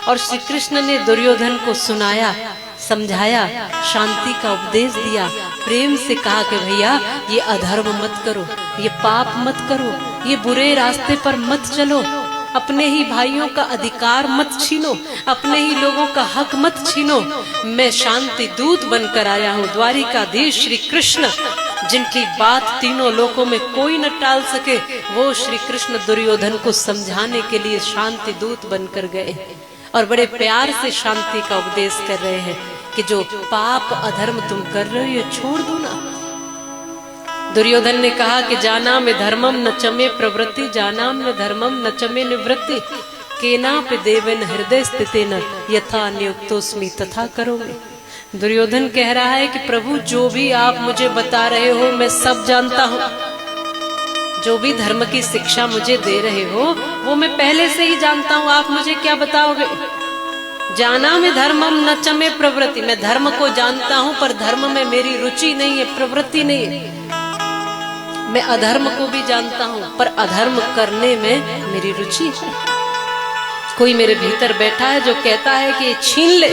और श्री कृष्ण ने दुर्योधन को सुनाया, समझाया, शांति का उपदेश दिया, प्रेम से कहा कि भैया ये अधर्म मत करो, ये पाप मत करो, ये बुरे रास्ते पर मत चलो, अपने ही भाइयों का अधिकार मत छीनो, अपने ही लोगों का हक मत छीनो। मैं शांति दूत बनकर आया हूँ। द्वारिकाधीश श्री कृष्ण, जिनकी बात तीनों लोकों में कोई न टाल सके, वो श्री कृष्ण दुर्योधन को समझाने के लिए शांति दूत बनकर गए और बड़े प्यार से शांति का उपदेश कर रहे हैं कि जो पाप अधर्म तुम कर रहे हो ये छोड़ दो ना। दुर्योधन ने कहा कि जाना में धर्मम न चमे प्रवृत्ति, जाना में धर्मम न चमे निवृत्ति, केनापि देवेन हृदय स्थितेन यथा नियुक्तोस्मि तथा करोमि। दुर्योधन कह रहा है कि प्रभु जो भी आप मुझे बता रहे हो मैं सब जानता हूँ, जो भी धर्म की शिक्षा मुझे दे रहे हो वो मैं पहले से ही जानता हूँ, आप मुझे क्या बताओगे। जाना में धर्मम न चमे प्रवृत्ति, मैं धर्म को जानता हूँ पर धर्म में मेरी रुचि नहीं है, प्रवृत्ति नहीं है। मैं अधर्म को भी जानता हूँ पर अधर्म करने में मेरी रुचि है। कोई मेरे भीतर बैठा है जो कहता है कि छीन ले,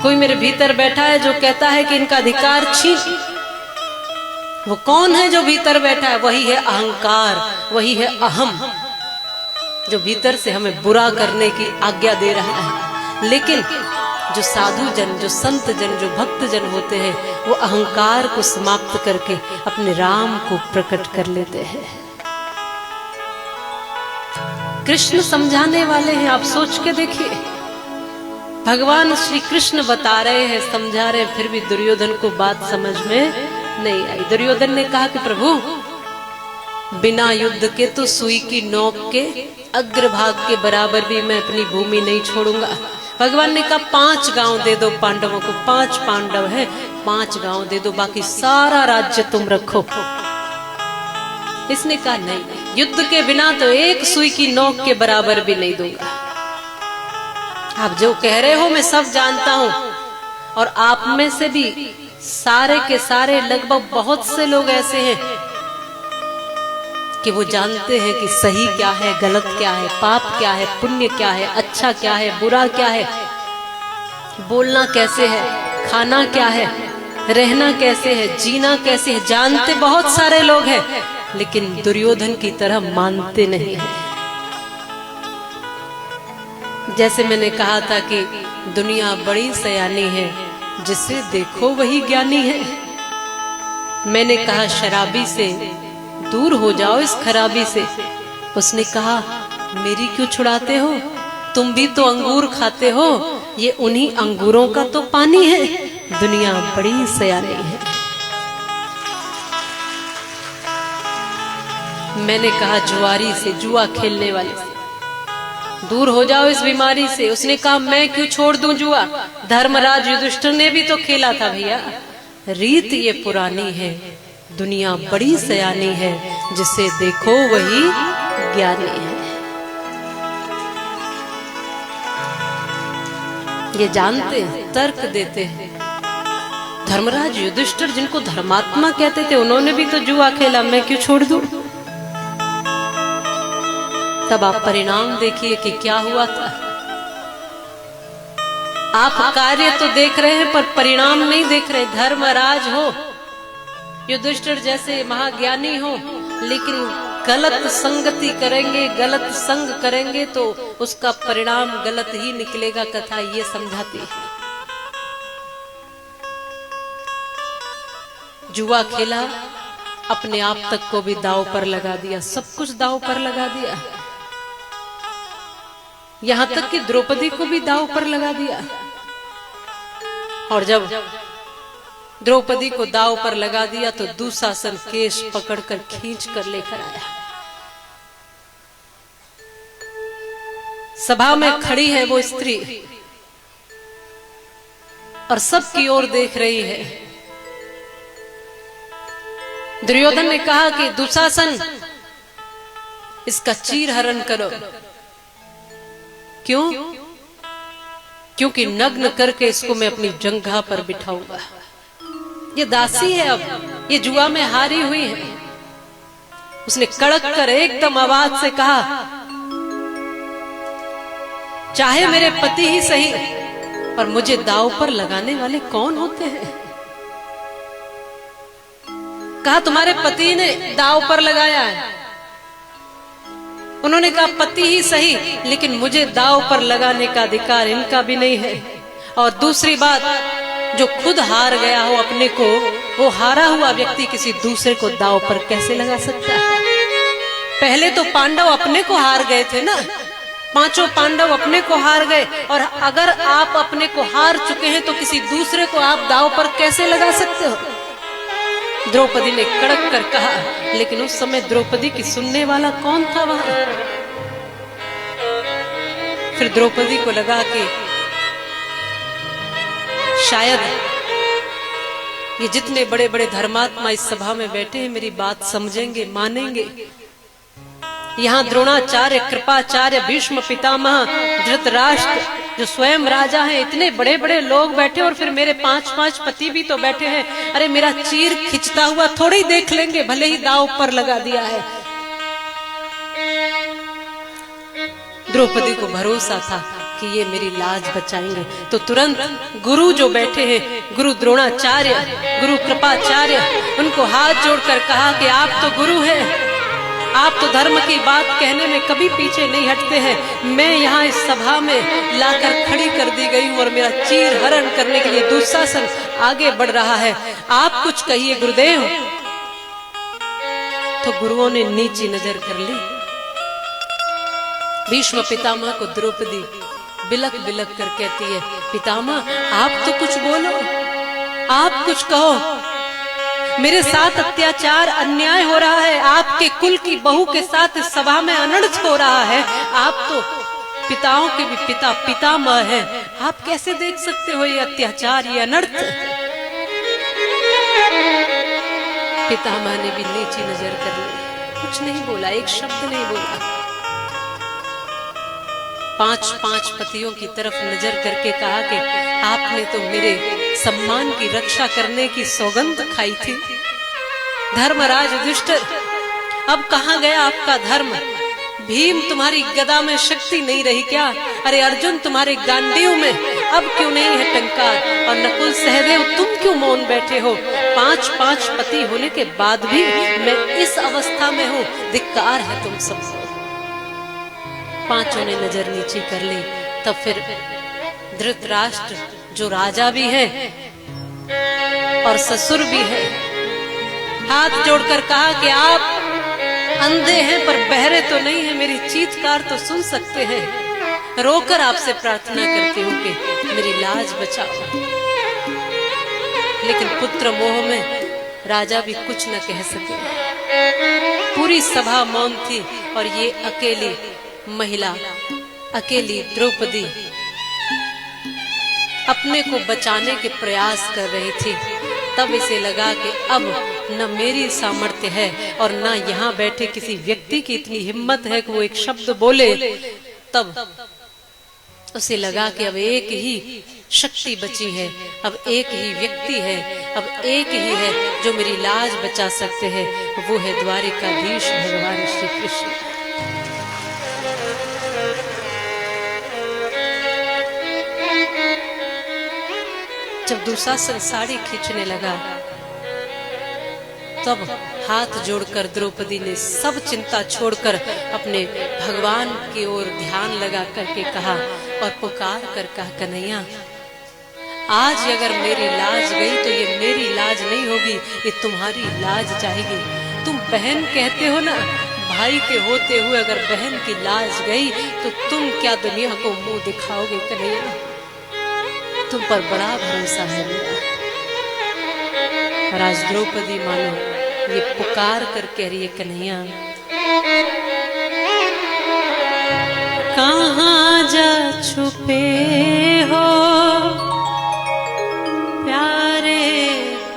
कोई मेरे भीतर बैठा है जो कहता है कि इनका अधिकार छीन। वो कौन है जो भीतर बैठा है? वही है अहंकार, वही है अहम, जो भीतर से हमें बुरा करने की आज्ञा दे रहा है। लेकिन जो साधु जन, जो संत जन, जो भक्त जन होते हैं वो अहंकार को समाप्त करके अपने राम को प्रकट कर लेते हैं। कृष्ण समझाने वाले हैं, आप सोच के देखिए। भगवान श्री कृष्ण बता रहे हैं, समझा रहे हैं, फिर भी दुर्योधन को बात समझ में नहीं आई। दुर्योधन ने कहा कि प्रभु बिना युद्ध के तो सुई की नोक के अग्रभाग के बराबर भी मैं अपनी भूमि नहीं छोड़ूंगा। भगवान ने कहा 5 गांव दे दो पांडवों को, 5 पांडव हैं, 5 गांव दे दो, बाकी सारा राज्य तुम रखो। इसने कहा नहीं, युद्ध के बिना तो एक सुई की नोक के बराबर भी नहीं दूंगा। आप जो कह रहे हो मैं सब जानता हूं, और आप में से भी सारे के सारे लगभग बहुत से लोग ऐसे हैं कि वो जानते हैं कि सही क्या है, गलत क्या है, पाप क्या है, पुण्य क्या है, अच्छा क्या है, बुरा क्या है, बोलना कैसे है, खाना क्या है, रहना कैसे है, जीना कैसे है, जानते बहुत सारे लोग हैं, लेकिन दुर्योधन की तरह मानते नहीं हैं। जैसे मैंने कहा था कि दुनिया बड़ी सयानी है, जिसे देखो वही ज्ञानी है। मैंने कहा शराबी से दूर हो जाओ इस खराबी से। उसने कहा मेरी क्यों छुड़ाते हो, तुम भी तो अंगूर खाते हो, ये उन्हीं अंगूरों का तो पानी है। दुनिया बड़ी सयानी है। मैंने कहा जुआरी से, जुआ खेलने वाले से दूर हो जाओ इस बीमारी से। उसने कहा मैं क्यों छोड़ दूं जुआ, धर्मराज युधिष्ठिर ने भी तो खेला था भैया। रीत ये पुरानी है, दुनिया बड़ी सयानी है, जिसे देखो वही ज्ञानी है। ये जानते हैं, तर्क देते हैं। धर्मराज युधिष्ठिर जिनको धर्मात्मा कहते थे, उन्होंने भी तो जुआ खेला, मैं क्यों छोड़ दूं। तब आप परिणाम देखिए कि क्या हुआ था। आप कार्य तो देख रहे हैं पर परिणाम नहीं देख रहे। धर्मराज हो, युधिष्ठिर जैसे महाज्ञानी हो, लेकिन गलत संगति करेंगे, गलत संग करेंगे तो उसका परिणाम गलत ही निकलेगा। कथा ये समझाती है। जुआ खेला, अपने आप तक को भी दांव पर लगा दिया, सब कुछ दांव पर लगा दिया, यहां तक कि द्रौपदी को भी दांव पर लगा दिया। और जब द्रौपदी को दांव पर लगा दिया तो दुशासन केश पकड़कर खींच कर लेकर आया। सभा में खड़ी है वो स्त्री और सबकी ओर देख रही है। दुर्योधन ने कहा कि दुशासन इसका चीर हरण करो। क्यों? क्योंकि नग्न करके इसको मैं अपनी जंघा पर बिठाऊंगा। ये दासी है, अब ये जुआ में हारी हुई है। उसने कड़क कर एकदम आवाज से कहा चाहे मेरे पति ही सही, पर मुझे दांव पर लगाने वाले कौन होते हैं? कहा तुम्हारे पति ने दांव पर लगाया है। उन्होंने कहा पति ही सही, लेकिन मुझे दांव पर लगाने का अधिकार इनका भी नहीं है। और दूसरी बात, जो खुद हार गया हो अपने को, वो हारा हुआ व्यक्ति किसी दूसरे को दांव पर कैसे लगा सकता है? पहले तो पांडव अपने को हार गए थे ना, पांचों पांडव अपने को हार गए, और अगर आप अपने को हार चुके हैं तो किसी दूसरे को आप दांव पर कैसे लगा सकते हो? द्रौपदी ने कड़क कर कहा, लेकिन उस समय द्रौपदी की सुनने वाला कौन था वहां? फिर द्रौपदी को लगा कि शायद ये जितने बड़े बड़े धर्मात्मा इस सभा में बैठे हैं मेरी बात समझेंगे, मानेंगे। यहाँ द्रोणाचार्य, कृपाचार्य, भीष्म पितामह, धृतराष्ट्र जो स्वयं राजा हैं, इतने बड़े बड़े लोग बैठे, और फिर मेरे 5-5 पति भी तो बैठे हैं। अरे मेरा चीर खिंचता हुआ थोड़ी देख लेंगे, भले ही दांव पर लगा दिया है। द्रौपदी को भरोसा था कि ये मेरी लाज बचाएंगे, तो तुरंत गुरु जो बैठे हैं, गुरु द्रोणाचार्य, गुरु कृपाचार्य, उनको हाथ जोड़कर कहा कि आप तो गुरु हैं, आप तो धर्म की बात कहने में कभी पीछे नहीं हटते हैं। मैं यहाँ इस सभा में लाकर खड़ी कर दी गई हूँ और मेरा चीर हरण करने के लिए दुशासन आगे बढ़ रहा है, आप कुछ कहिए गुरुदेव। तो गुरुओं ने नीची नजर कर ली। भीष्म पितामह को द्रौपदी बिलक बिलक कर कहती है, पितामह आप तो कुछ बोलो, आप कुछ कहो, मेरे साथ अत्याचार अन्याय हो रहा है, आपके कुल की बहू के साथ इस सभा में अनर्थ हो रहा है, आप तो पिताओं के भी पिता पितामह हैं, आप कैसे देख सकते हो ये अत्याचार, ये अनर्थ? पितामह ने भी नीची नजर कर ली, कुछ नहीं बोला, एक शब्द नहीं बोला। 5-5 पतियों की तरफ नजर करके कहा कि आपने तो मेरे सम्मान की रक्षा करने की सौगंध खाई थी। धर्मराज युधिष्ठिर, अब कहाँ गया आपका धर्म? भीम तुम्हारी गदा में शक्ति नहीं रही क्या? अरे अर्जुन तुम्हारे गांडीव में अब क्यों नहीं है टंकार? और नकुल सहदेव तुम क्यों मौन बैठे हो? 5-5 पति होने के बाद भी मैं इस अवस्था में हूँ, धिक्कार है तुम सबको। पांचों ने नजर नीची कर ली। तब फिर धृतराष्ट्र जो राजा भी है और ससुर भी है, हाथ जोड़कर कहा कि आप अंधे हैं पर बहरे तो नहीं है, मेरी चीत्कार तो सुन सकते हैं। रोकर आपसे प्रार्थना करती हूँ कि मेरी लाज बचाओ। लेकिन पुत्र मोह में राजा भी कुछ न कह सके। पूरी सभा मौन थी और ये अकेली महिला, अकेली द्रौपदी अपने को बचाने के प्रयास कर रही थी। तब इसे लगा कि अब न मेरी सामर्थ्य है और न यहाँ बैठे किसी व्यक्ति की इतनी हिम्मत है कि वो एक शब्द बोले। तब उसे लगा कि अब एक ही शक्ति बची है, अब एक ही व्यक्ति है, अब एक ही है जो मेरी लाज बचा सकते हैं, वो है द्वारिकाधीश भगवान श्री कृष्ण। जब दुशासन साड़ी खींचने लगा तब हाथ जोड़कर द्रौपदी ने सब चिंता छोड़कर अपने भगवान की ओर ध्यान लगा करके कहा और पुकार कर कहा, कन्हैया आज अगर मेरी लाज गई तो ये मेरी लाज नहीं होगी, ये तुम्हारी लाज जाएगी। तुम बहन कहते हो ना, भाई के होते हुए अगर बहन की लाज गई तो तुम क्या दुनिया को मुंह दिखाओगे? कन्हैया तुम पर बड़ा भरोसा है मेरा। और आज द्रौपदी मानो ये पुकार कर कह रही है, कन्हैया कहाँ जा छुपे हो प्यारे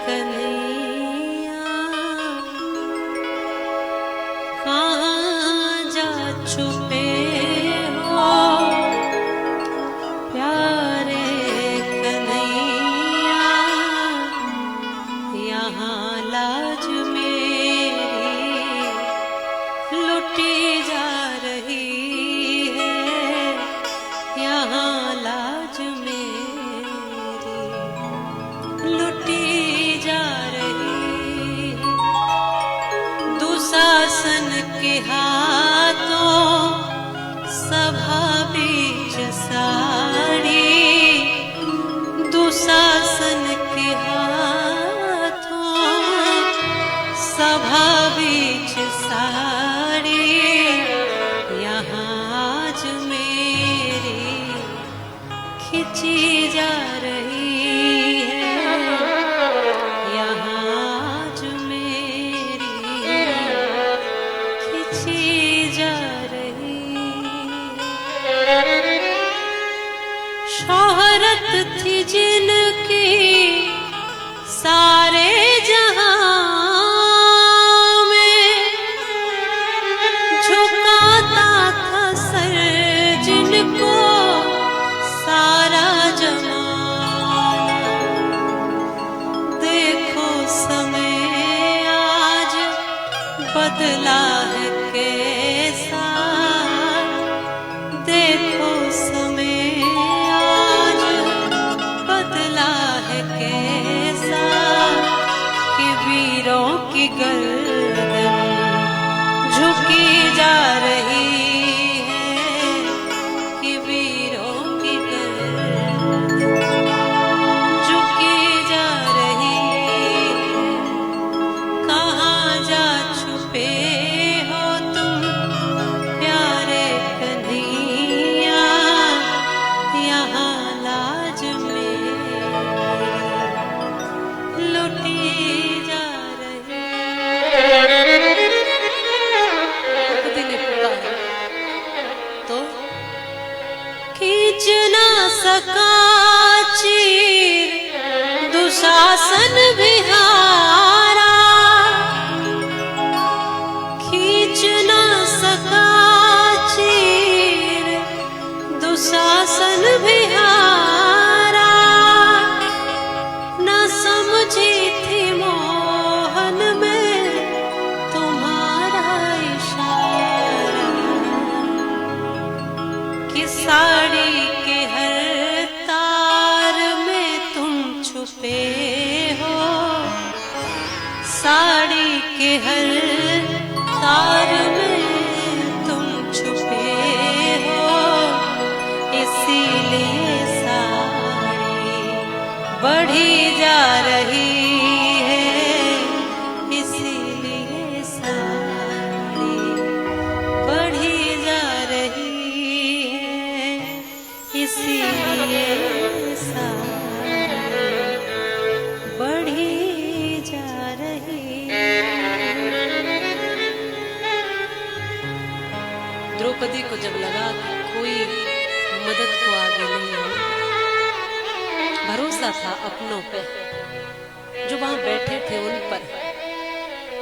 कन्हैया, कहाँ जा छुपे हो प्यारे कन्हैया, यहाँ लाज मेरी लुटी जा रही है, यहाँ लाज मेरी लुटी जा रही, दुशासन के हाथों सभा बीच साड़ी, दुशासन के हाथों सभा बीच साड़ी, यहाँ आज मेरी खिंची जा रही है, यहाँ आज मेरी खिंची जा रही है। शोहरत थी जिनकी सारे जहां में, झुकाता था सर जिनको सारा जमाना। देखो समय आज बदला है कैसा, देखो समय आज बदला है कैसा, कि वीरों की गर्दन झुकी जा रही है, कि वीरों की गर्दन झुकी जा रही है। कहाँ जा छुपे हो तुम प्यारे कन्हैया, यहाँ लाज मेरी लुटी जा रही। तो खींच ना सका चीर दुशासन बिहारा, खींच ना सका चीर दुशासन बिहारा, न समझी थी मोहन में तुम्हारा इशारा, कि साड़ी के हर तार में तुम छुपे हो, साड़ी के हर तार में तुम छुपे हो, इसीलिए साड़ी बढ़ी जा रही है, इसीलिए साड़ी बढ़ी जा रही है, इसीलिए साड़ी बढ़ी जा रही है। द्रौपदी को जब लगा कि कोई मदद को आगे नहीं है, भरोसा था अपनों पे, जो वहां बैठे थे उन पर,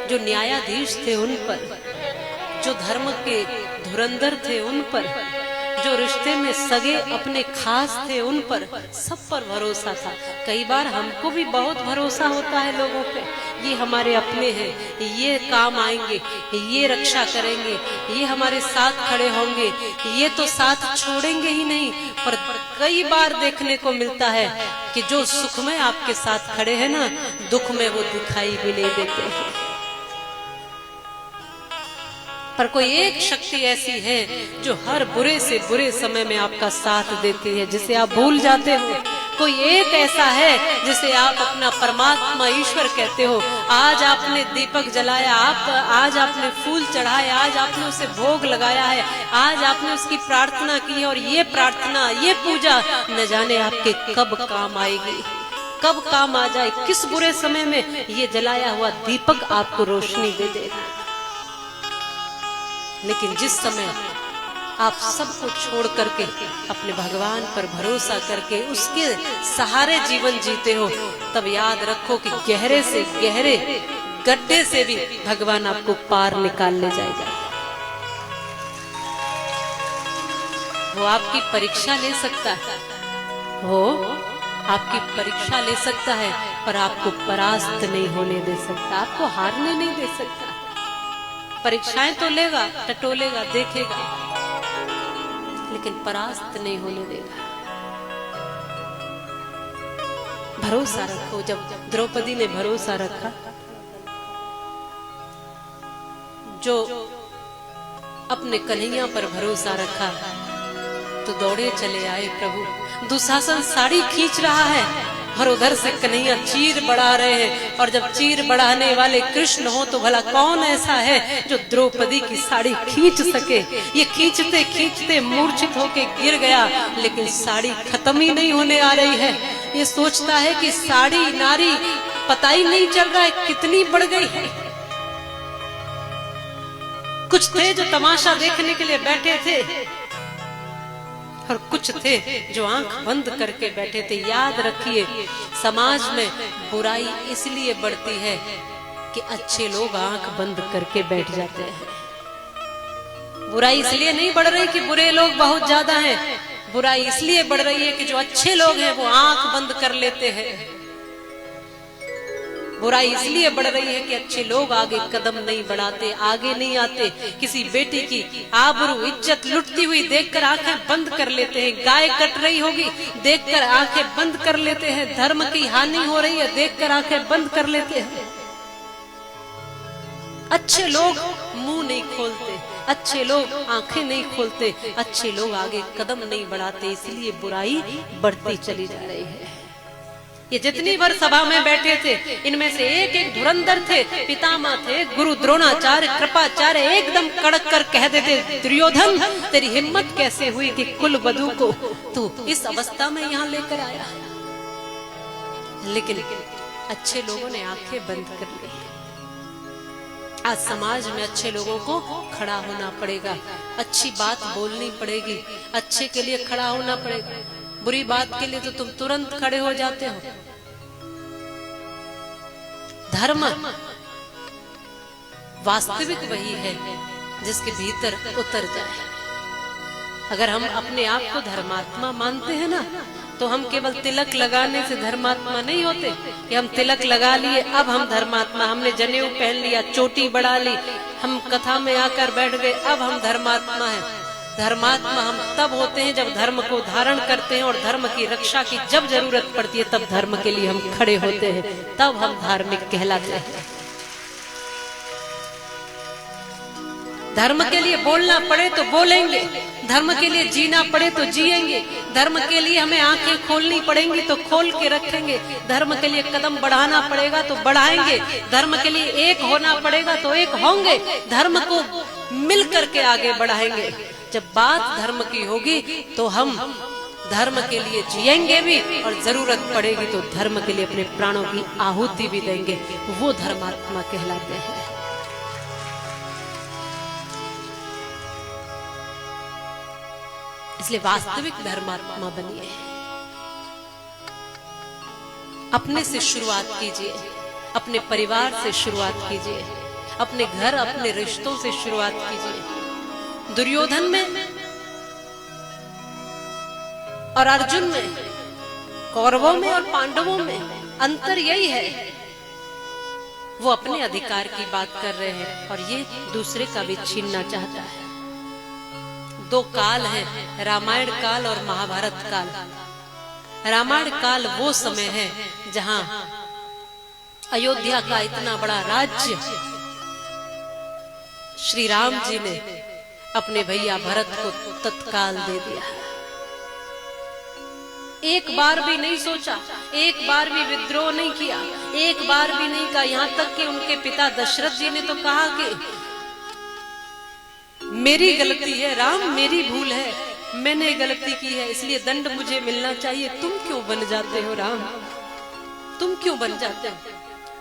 जो न्यायाधीश थे उन पर, जो धर्म के धुरंधर थे उन पर, जो रिश्ते में सगे अपने खास थे उन पर, सब पर भरोसा था। कई बार हमको भी बहुत भरोसा होता है लोगों पे, ये हमारे अपने हैं, ये काम आएंगे, ये रक्षा करेंगे, ये हमारे साथ खड़े होंगे, ये तो साथ छोड़ेंगे ही नहीं। पर कई बार देखने को मिलता है कि जो सुख में आपके साथ खड़े हैं ना, दुख में वो दिखाई भी नहीं देते हैं। पर कोई एक शक्ति ऐसी है जो हर बुरे से बुरे समय में आपका साथ देती है, जिसे आप भूल जाते हो। कोई एक ऐसा है जिसे आप अपना परमात्मा ईश्वर कहते हो। आज आपने दीपक जलाया, आज आपने फूल चढ़ाए, आज आपने उसे भोग लगाया है, आज आपने उसकी प्रार्थना की है, और ये प्रार्थना, ये पूजा न जाने आपके कब काम आएगी, कब काम आ जाए, किस बुरे समय में ये जलाया हुआ दीपक आपको रोशनी दे देगा। लेकिन जिस समय आप सबको छोड़ करके अपने भगवान पर भरोसा करके उसके सहारे जीवन जीते हो, तब याद रखो कि गहरे से गहरे गड्ढे से भी भगवान आपको पार निकाल ले जाएगा। वो आपकी परीक्षा ले सकता है, वो आपकी परीक्षा ले सकता है, पर आपको परास्त नहीं होने दे सकता, आपको हारने नहीं दे सकता। परीक्षाएं तो लेगा, टटोलेगा, देखेगा, लेकिन परास्त नहीं होने देगा। भरोसा रखो। जब द्रौपदी ने भरोसा रखा, जो अपने कन्हैया पर भरोसा रखा, तो दौड़े चले आए प्रभु। दुशासन साड़ी खींच रहा है और उधर से कन्हैया चीर बढ़ा रहे हैं, और जब चीर बढ़ाने वाले कृष्ण हो तो भला कौन ऐसा है जो द्रौपदी की साड़ी खींच सके। ये खींचते खींचते मूर्छित होके गिर गया, लेकिन साड़ी खत्म ही नहीं होने आ रही है। ये सोचता है कि साड़ी नारी पता ही नहीं चल रहा है कितनी बढ़ गई है। कुछ थे जो तमाशा देखने के लिए बैठे थे, और कुछ थे जो आंख बंद करके बैठे थे। याद रखिए, समाज में बुराई इसलिए बढ़ती है कि अच्छे लोग आंख बंद करके बैठ जाते हैं। बुराई इसलिए नहीं बढ़ रही कि बुरे लोग बहुत ज्यादा हैं, बुराई इसलिए बढ़ रही है कि जो अच्छे लोग हैं वो आंख बंद कर लेते हैं। बुराई इसलिए बढ़ रही है कि अच्छे लोग आगे कदम नहीं बढ़ाते, आगे नहीं आते। किसी बेटी की आबरू इज्जत लुटती हुई देखकर आंखें बंद कर लेते हैं। गाय कट रही होगी देखकर आंखें बंद कर लेते हैं। धर्म की हानि हो रही है देखकर आंखें बंद कर लेते हैं। अच्छे लोग मुंह नहीं खोलते, अच्छे लोग आंखें नहीं खोलते, अच्छे लोग आगे कदम नहीं बढ़ाते, इसलिए बुराई बढ़ती चली जा रही है। ये जितनी बार सभा में बैठे थे, इनमें से एक एक धुरंधर थे, पितामह थे, गुरु द्रोणाचार्य, कृपाचार्य, एकदम कड़क कर कह देते, दुर्योधन तेरी हिम्मत कैसे हुई कि कुल वधू को तू इस अवस्था में यहाँ लेकर आया। लेकिन अच्छे लोगों ने आंखें बंद कर ली। आज समाज में अच्छे लोगों को खड़ा होना पड़ेगा, अच्छी बात बोलनी पड़ेगी, अच्छे के लिए खड़ा होना पड़ेगा। बुरी बात के लिए तो तुम तुरंत खड़े हो जाते हो। धर्म वास्तविक वही है जिसके भीतर उतर जाए। अगर हम अपने आप को धर्मात्मा मानते हैं ना, तो हम केवल तिलक लगाने से धर्मात्मा नहीं होते कि हम तिलक लगा लिए अब हम धर्मात्मा, हमने जनेऊ पहन लिया, चोटी बढ़ा ली, हम कथा में आकर बैठ गए, अब हम धर्मात्मा हैं। धर्मात्मा हम तब होते हैं जब धर्म को धारण करते हैं, और धर्म की रक्षा की जब जरूरत पड़ती है तब धर्म के लिए हम खड़े होते हैं, तब हम धार्मिक कहलाते हैं। धर्म के लिए बोलना पड़े तो बोलेंगे, धर्म के लिए जीना पड़े तो जिएंगे, धर्म के लिए हमें आंखें खोलनी पड़ेंगी तो खोल के रखेंगे, धर्म के लिए कदम बढ़ाना पड़ेगा तो बढ़ाएंगे, धर्म के लिए एक होना पड़ेगा तो एक होंगे, धर्म को मिल करके आगे बढ़ाएंगे। जब बात धर्म की होगी तो हम धर्म के लिए जिएंगे भी, और जरूरत पड़ेगी तो धर्म के लिए अपने प्राणों की आहुति भी देंगे। वो धर्मात्मा कहलाते हैं। इसलिए वास्तविक धर्मात्मा बनिए। अपने से शुरुआत कीजिए, अपने परिवार से शुरुआत कीजिए, अपने घर अपने रिश्तों से शुरुआत कीजिए। दुर्योधन में और अर्जुन में, कौरवों में और पांडवों में अंतर यही है, वो अपने अधिकार की बात कर रहे हैं और ये दूसरे का भी छीनना चाहता है। दो काल हैं, रामायण काल और महाभारत काल। रामायण काल वो समय है जहां अयोध्या का इतना बड़ा राज्य श्री राम जी ने अपने भैया भरत को तत्काल दे दिया। एक बार भी नहीं सोचा, एक बार भी विद्रोह नहीं किया, एक बार भी नहीं कहा। यहां तक कि उनके पिता दशरथ जी ने तो कहा कि मेरी गलती है राम, मेरी भूल है, मैंने गलती की है, इसलिए दंड मुझे मिलना चाहिए। तुम क्यों बन जाते हो राम, तुम क्यों बन जाते हो।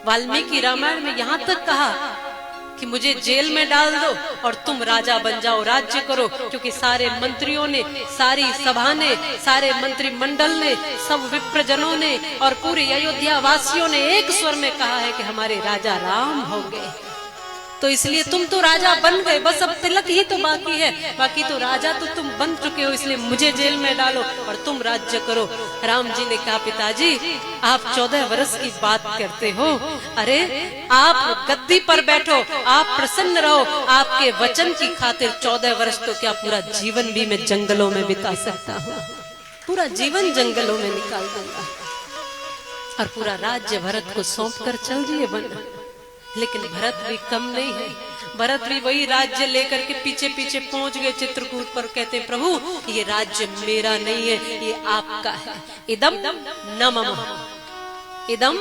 वाल्मीकि रामायण में यहां तक कहा कि मुझे जेल में डाल दो और तुम राजा बन जाओ, राज्य करो, क्योंकि सारे मंत्रियों ने, सारी सभा ने, सारे मंत्रिमंडल ने, सब विप्रजनों ने और पूरे अयोध्या वासियों ने एक स्वर में कहा है कि हमारे राजा राम होंगे। तो इसलिए तुम तो राजा बन गए, बस अब तिलक ही तो बाकी है, बाकी तो राजा तो तुम बन चुके हो, इसलिए मुझे जेल में डालो और तुम राज्य करो। राम जी ने कहा पिताजी आप 14 वर्ष की बात करते हो, अरे आप गद्दी पर बैठो, आप प्रसन्न रहो, आपके वचन की खातिर 14 वर्ष तो क्या पूरा जीवन भी मैं जंगलों में बिता सकता हूँ, पूरा जीवन जंगलों में निकाल दूंगा और पूरा राज्य भरत को सौंप कर चल दिए बन। लेकिन भरत भी कम नहीं है, भरत भी वही राज्य लेकर के पीछे पीछे पहुंच गए चित्रकूट पर। कहते प्रभु ये राज्य मेरा नहीं है, ये आपका है। इदम न मम, इदम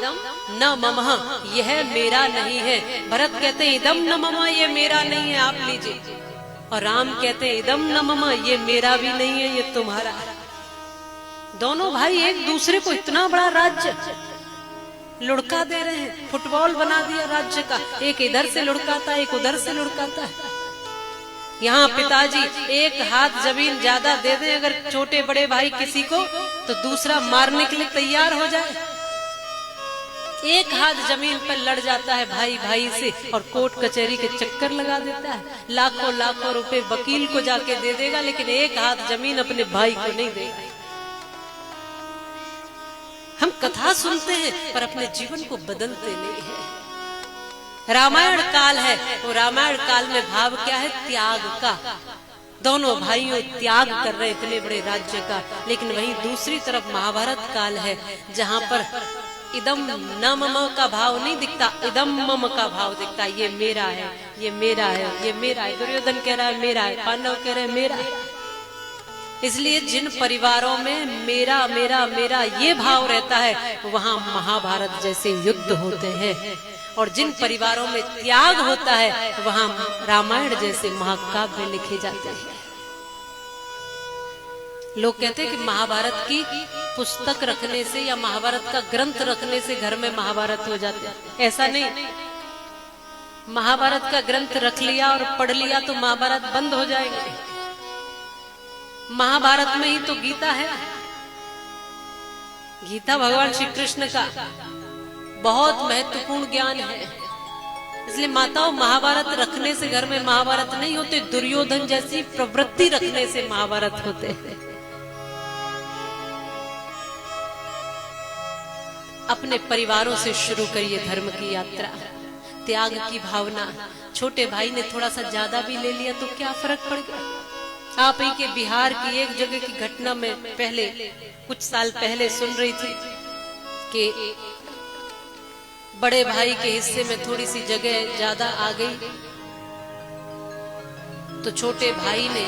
न मम, यह मेरा नहीं है। भरत कहते इदम न मम, ये मेरा नहीं है, आप लीजिए। और राम कहते इदम न मम, ये मेरा भी नहीं है, ये तुम्हारा है। दोनों भाई एक दूसरे को इतना बड़ा राज्य लुढ़का दे रहे हैं, फुटबॉल बना दिया राज्य का, एक इधर से लुढ़काता है, एक उधर से लुढ़काता है। यहाँ पिताजी एक हाथ जमीन ज्यादा दे दे अगर छोटे बड़े भाई किसी को, तो दूसरा मारने के लिए तैयार हो जाए। एक हाथ जमीन पर लड़ जाता है भाई भाई से और कोर्ट कचहरी के चक्कर लगा देता है, लाखों लाखों रुपए वकील को जाके दे देगा, लेकिन एक हाथ जमीन अपने भाई को नहीं देगा। हम कथा सुनते हैं पर अपने जीवन को बदलते नहीं है। रामायण काल है, वो रामायण काल में भाव क्या है? त्याग का। दोनों भाइयों त्याग कर रहे इतने बड़े राज्य का। लेकिन वहीं दूसरी तरफ महाभारत काल है जहाँ पर इदम न मम का भाव नहीं दिखता, इदम मम का भाव दिखता। ये मेरा है, ये मेरा है, ये मेरा है। दुर्योधन कह रहा है मेरा है, पांडव कह रहे हैं मेरा है। इसलिए जिन परिवारों में मेरा मेरा मेरा ये भाव रहता है वहाँ महाभारत जैसे युद्ध होते हैं, और जिन परिवारों में त्याग होता है वहाँ रामायण जैसे महाकाव्य लिखे जाते हैं। लोग कहते हैं कि महाभारत की पुस्तक रखने से या महाभारत का ग्रंथ रखने से घर में महाभारत हो जाते हैं। ऐसा नहीं, महाभारत का ग्रंथ रख लिया और पढ़ लिया तो महाभारत बंद हो जाएंगे। महाभारत में ही तो गीता है। गीता भगवान श्री कृष्ण का बहुत महत्वपूर्ण ज्ञान है। इसलिए माताओं महाभारत रखने से घर में महाभारत नहीं होते, दुर्योधन जैसी प्रवृत्ति रखने से महाभारत होते हैं। अपने परिवारों से शुरू करिए धर्म की यात्रा। त्याग की भावना। छोटे भाई ने थोड़ा सा ज्यादा भी ले लिया तो क्या फर्क पड़ गया। आप ही के बिहार की एक जगह की घटना में पहले कुछ साल पहले सुन रही थी कि बड़े भाई के हिस्से में थोड़ी सी जगह ज्यादा आ गई तो छोटे भाई ने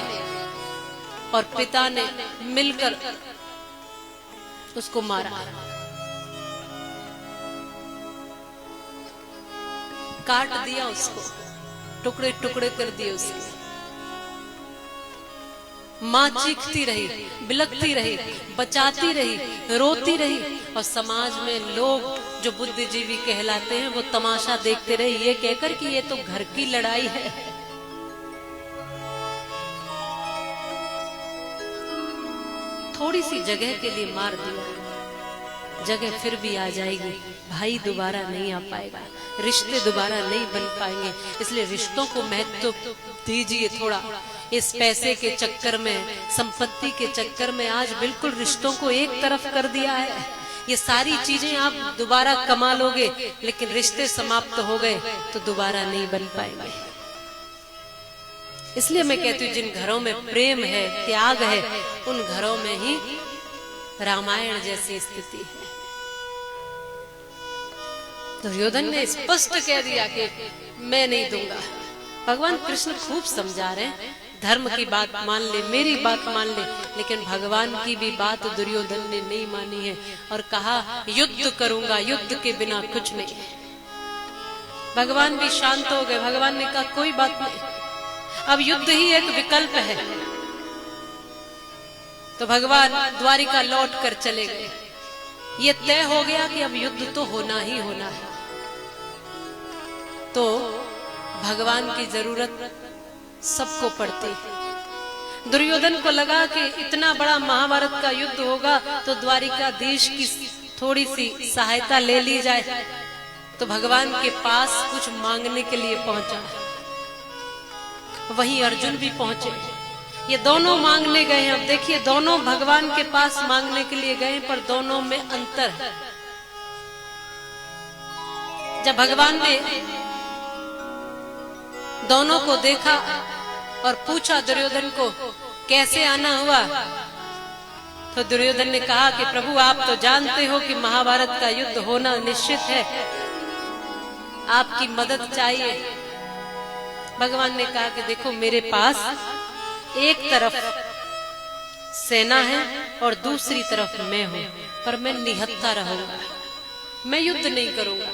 और पिता ने मिलकर उसको मारा, काट दिया, उसको टुकड़े टुकड़े कर दिए उसके। माँ चीखती रही, बिलखती रही, बचाती रही, रोती रही, और समाज में लोग जो बुद्धिजीवी कहलाते हैं वो तमाशा देखते रहे, ये कहकर कि ये तो घर की लड़ाई है। थोड़ी सी जगह के लिए मार दिया, जगह फिर भी आ जाएगी, भाई दोबारा नहीं आ पाएगा, रिश्ते दोबारा नहीं बन पाएंगे। इसलिए रिश्तों को महत्व दीजिए थोड़ा। इस पैसे के चक्कर में, संपत्ति के चक्कर में आज बिल्कुल रिश्तों को एक तरफ कर दिया है। ये सारी चीजें आप दोबारा कमा लोगे, लेकिन रिश्ते समाप्त हो गए तो दोबारा नहीं बन पाएंगे। इसलिए मैं कहती हूँ जिन घरों में प्रेम है, त्याग है, उन घरों में ही रामायण जैसी स्थिति है। दुर्योधन ने स्पष्ट कह दिया कि मैं नहीं दूंगा। भगवान कृष्ण खूब समझा रहे हैं, धर्म की बात मान ले, मेरी बात मान ले, लेकिन भगवान की भी बात दुर्योधन ने नहीं मानी है और कहा युद्ध करूंगा, युद्ध के बिना कुछ नहीं। भगवान भी शांत हो गए। भगवान ने कहा कोई बात नहीं, अब युद्ध ही एक विकल्प है। तो भगवान द्वारिका लौट कर चले गए। ये तय हो गया कि अब युद्ध तो होना ही होना है। तो भगवान की जरूरत सबको पड़ती है। दुर्योधन को लगा कि इतना बड़ा महाभारत का युद्ध होगा तो द्वारिकाधीश की थोड़ी सी सहायता ले ली जाए। तो भगवान के पास कुछ मांगने के लिए पहुंचा। वहीं अर्जुन भी पहुंचे। ये दोनों मांगने गए हैं। अब देखिए, दोनों भगवान के पास मांगने के लिए गए, पर दोनों में अंतर है। जब भगवान ने दोनों को देखा और पूछा दुर्योधन को कैसे आना हुआ, तो दुर्योधन ने कहा कि प्रभु, आप तो जानते हो कि महाभारत का युद्ध होना निश्चित है, आपकी मदद चाहिए। भगवान ने कहा कि देखो, मेरे पास एक तरफ सेना है और दूसरी तरफ मैं हूं, पर मैं निहत्था रहूंगा। मैं युद्ध नहीं करूंगा,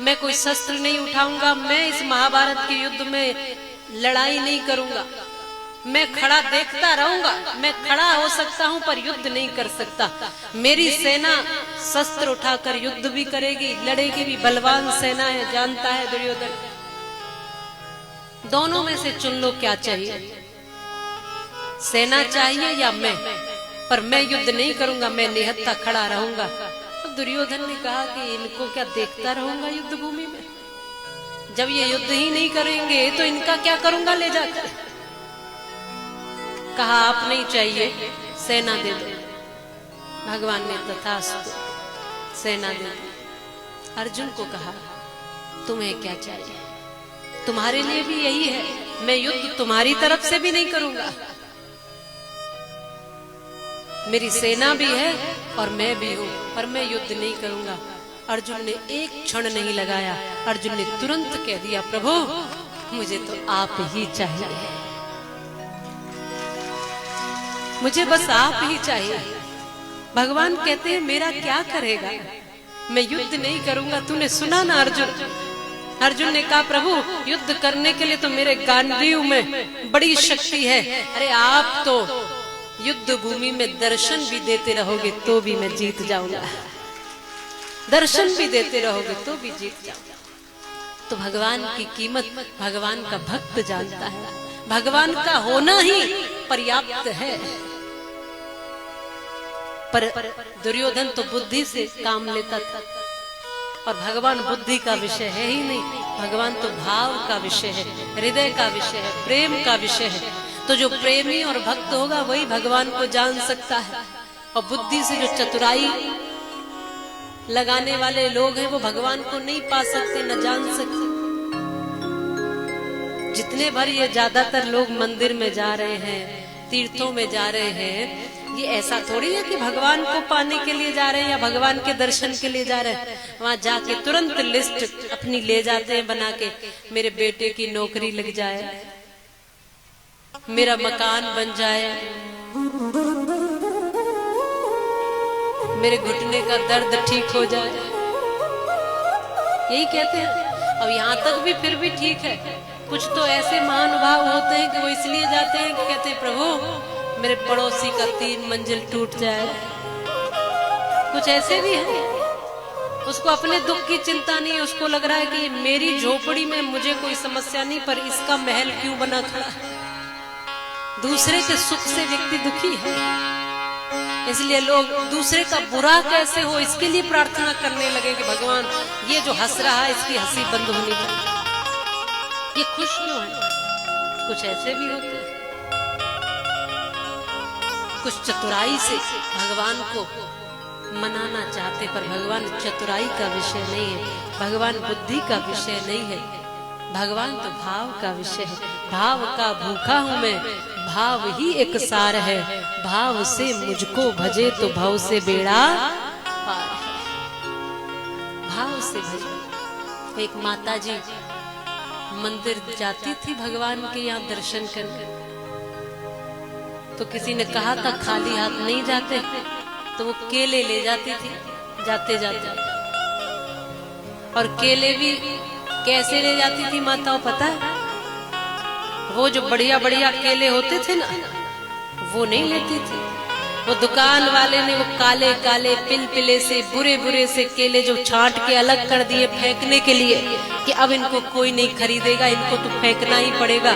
मैं कोई शस्त्र नहीं उठाऊंगा, मैं इस महाभारत के युद्ध में लड़ाई नहीं करूंगा। मैं खड़ा देखता रहूंगा। मैं खड़ा हो सकता हूं पर युद्ध नहीं कर सकता। मेरी सेना शस्त्र उठाकर युद्ध भी करेगी, लड़ेगी भी। बलवान सेना है, जानता है दुर्योधन। दोनों में से चुन लो, क्या चाहिए? सेना चाहिए या मैं? पर मैं युद्ध नहीं करूंगा, मैं निहत्था खड़ा रहूंगा। तो दुर्योधन ने कहा कि इनको क्या देखता रहूंगा युद्ध भूमि में? जब ये युद्ध ही नहीं करेंगे तो इनका क्या करूंगा ले जाकर? कहा, आप नहीं चाहिए, सेना दे दो। भगवान ने तथास्तु, सेना दे दी। अर्जुन को कहा, तुम्हें क्या चाहिए? तुम्हारे लिए भी यही है। मैं युद्ध तुम्हारी तरफ से भी नहीं करूंगा। मेरी सेना भी है और मैं भी हूं, पर मैं युद्ध नहीं करूंगा। अर्जुन ने एक क्षण नहीं लगाया। अर्जुन ने तुरंत कह दिया, प्रभु, मुझे तो आप ही चाहिए, मुझे बस आप ही चाहिए। भगवान कहते हैं, मेरा क्या करेगा? मैं युद्ध नहीं करूंगा। तूने सुना ना अर्जुन? अर्जुन ने कहा, प्रभु, युद्ध करने के लिए तो मेरे गांडीव में बड़ी शक्ति है। अरे आप तो युद्ध भूमि में दर्शन भी देते रहोगे तो भी मैं जीत जाऊंगा। दर्शन भी देते रहोगे तो भी जीत जाऊंगा। तो भगवान की कीमत भगवान का भक्त जानता है। भगवान का होना ही पर्याप्त है। पर दुर्योधन तो बुद्धि से काम लेता था, और भगवान बुद्धि का विषय है ही नहीं। भगवान तो भाव का विषय है, हृदय का विषय है, प्रेम का विषय है। तो जो प्रेमी और भक्त होगा वही भगवान को जान सकता है। और बुद्धि से जो चतुराई लगाने वाले लोग हैं वो भगवान को नहीं पा सकते, न जान सकते। जितने भर ये ज्यादातर लोग मंदिर में जा रहे हैं, तीर्थों में जा रहे हैं, ये ऐसा थोड़ी है कि भगवान को पाने के लिए जा रहे हैं या भगवान के दर्शन के लिए जा रहे हैं। वहां जाके तुरंत लिस्ट अपनी ले जाते हैं बना के, मेरे बेटे की नौकरी लग जाए, मेरा मकान बन जाए, मेरे घुटने का दर्द ठीक हो जाए, यही कहते हैं। अब यहाँ तक भी फिर भी ठीक है। कुछ तो ऐसे महानुभाव होते हैं कि वो इसलिए जाते हैं कि कहते हैं, प्रभु, मेरे पड़ोसी का 3 मंजिल टूट जाए। कुछ ऐसे भी हैं, उसको अपने दुख की चिंता नहीं है। उसको लग रहा है कि मेरी झोपड़ी में मुझे कोई समस्या नहीं, पर इसका महल क्यों बना खड़ा है। दूसरे के सुख से व्यक्ति दुखी है, इसलिए लोग दूसरे का बुरा कैसे हो इसके लिए प्रार्थना करने लगे कि भगवान, ये जो हंस रहा है इसकी हंसी बंद होनी चाहिए, ये खुश क्यों है। कुछ ऐसे भी होते हैं। कुछ चतुराई से भगवान को मनाना चाहते, पर भगवान चतुराई का विषय नहीं है, भगवान बुद्धि का विषय नहीं है, भगवान तो भाव का विषय है। भाव का भूखा हूं मैं, भाव ही एक सार है, भाव से मुझको भजे तो भाव से बेड़ा पार है। भाव से भजे। एक माता जी मंदिर जाती थी भगवान के यहाँ दर्शन करने, तो किसी ने कहा था खाली हाथ नहीं जाते, तो वो केले ले जाती थी जाते जाते। और केले भी कैसे ले जाती थी माताओं पता है? वो जो बढ़िया बढ़िया केले होते थे ना, वो नहीं लेती थी। वो दुकान वाले ने वो काले काले पिलपिले से बुरे बुरे से केले जो छांट के अलग कर दिए फेंकने के लिए, कि अब इनको कोई नहीं खरीदेगा, इनको तो फेंकना ही पड़ेगा।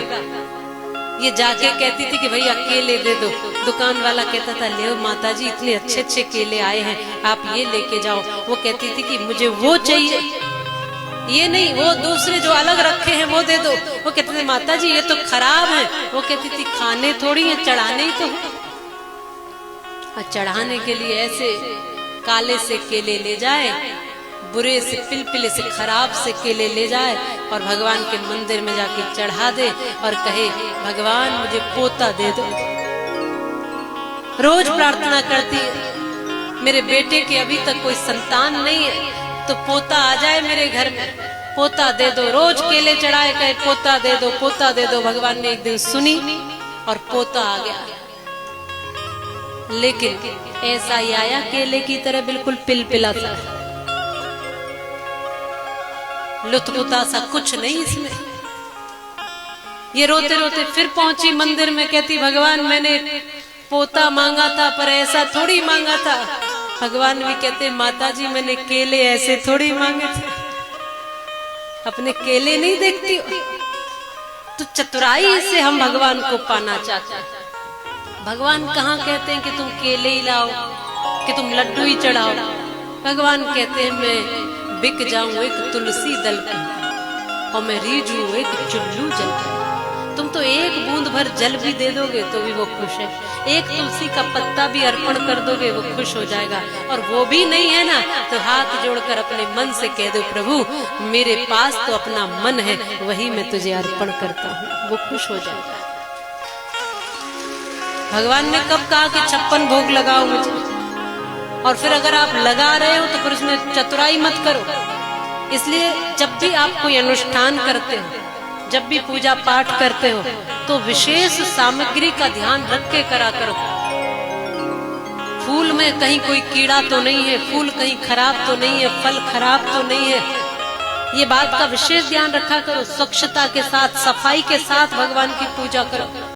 ये जाके कहती थी कि भैया केले दे दो। दुकान वाला कहता था ले माता जी इतने अच्छे अच्छे केले आए हैं, आप ये लेके जाओ। वो कहती थी कि मुझे वो चाहिए, ये नहीं, वो दूसरे जो अलग रखे हैं वो दे दो। वो कहते थे माता जी ये तो खराब है। वो कहती थी खाने थोड़ी है, चढ़ाने ही तो है। और चढ़ाने के लिए ऐसे काले से केले ले जाए, बुरे से पिलपिले से खराब से केले ले जाए और भगवान के मंदिर में जाके चढ़ा दे और कहे भगवान मुझे पोता दे दो। रोज प्रार्थना करती है मेरे बेटे के अभी तक कोई संतान नहीं है तो पोता आ जाए मेरे घर में, पोता दे दो। रोज केले चढ़ाए कहे पोता दे दो, पोता दे दो। भगवान ने एक दिन सुनी और पोता आ गया, लेकिन ऐसा ही आया केले की तरह बिल्कुल पिलपिला सा, लुत्फुता सा, कुछ नहीं इसमें। ये रोते रोते फिर पहुंची मंदिर में, कहती भगवान मैंने पोता मांगा था पर ऐसा थोड़ी मांगा था। भगवान भी कहते माता जी मैंने केले ऐसे थोड़ी मांगे थे, अपने केले नहीं देखती हो? तो चतुराई से हम भगवान को पाना चाहते हैं। भगवान कहाँ कहते हैं कि तुम केले ही लाओ, कि तुम लड्डू ही चढ़ाओ। भगवान कहते हैं मैं बिक जाऊं एक तुलसी दल पर और मैं रीझू एक चुल्लू जल पर। तुम तो एक बूंद भर जल भी दे दोगे तो भी वो खुश है, एक तुलसी का पत्ता भी अर्पण कर दोगे वो खुश हो जाएगा। और वो भी नहीं है ना तो हाथ जोड़कर अपने मन से कह दो प्रभु मेरे पास तो अपना मन है, वही मैं तुझे अर्पण करता हूँ, वो खुश हो जाएगा। भगवान ने कब कहा कि 56 भोग लगाओ मुझे? और फिर अगर आप लगा रहे हो तो फिर उसमें चतुराई मत करो। इसलिए जब भी आप कोई अनुष्ठान करते हो, जब भी पूजा पाठ करते हो तो विशेष सामग्री का ध्यान रख के करा करो। फूल में कहीं कोई कीड़ा तो नहीं है, फूल कहीं खराब तो नहीं है, फल खराब तो नहीं है, ये बात का विशेष ध्यान रखा करो। स्वच्छता के साथ, सफाई के साथ भगवान की पूजा करो।